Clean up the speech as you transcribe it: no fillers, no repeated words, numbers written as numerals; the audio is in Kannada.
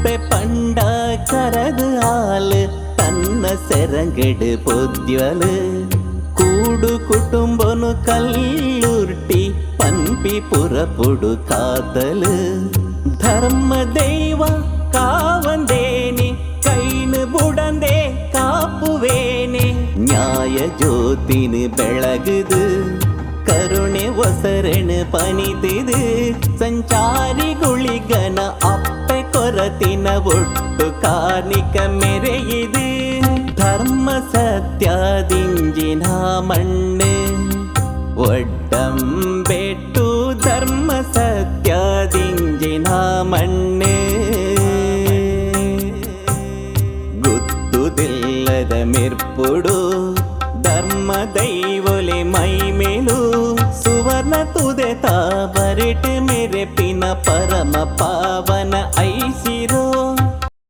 ಅಪ್ಪೆ ಪಂಡ ಕರದು ಹಾಲು ತನ್ನ ಸೆರಂಗಡು ಪೊದ್ಯಲು ಕೂಡು ಕುಟುಂಬನು ಕಲ್ಲುರ್ಟಿ ಪನ್ಪಿ ಪುರಪುಡು ಕಾತಲು ಧರ್ಮ ದೈವ ಕಾವಂದೇನಿ ಕೈನು ಬುಡಂದೆ ಕಾಪುವೇನೆ ನ್ಯಾಯ ಜ್ಯೋತಿನ ಬೆಳಗುದು ಕರುಣೆ ಒಸರಣ ಪನಿತಿದು ಸಂಚಾರಿಗುಳಿಗನ ಅಪ್ಪೆ ಕೊರತಿನ ಒಟ್ಟು ಕಾನಿಕ ಮೆರೆಯಿದು ಧರ್ಮ ಸತ್ಯದಿಂಜಿನ ಮಣ್ಣು ಒಡ್ಡಂಬೆಟ್ಟು ಧರ್ಮ ಸತ್ಯದಿಂಜಿನ ಮಣ್ಣು ಗುತ್ತುದಿಲ್ಲದ ಮಿರ್ಪುಡು ಧರ್ಮ ದೈವೊಲೆ ಮೈಮೇಲು ಸುವರ್ಣ ತುದೆ ತಾವರಿಟ್ ಮೆರೆಪಿನ ಪರಮ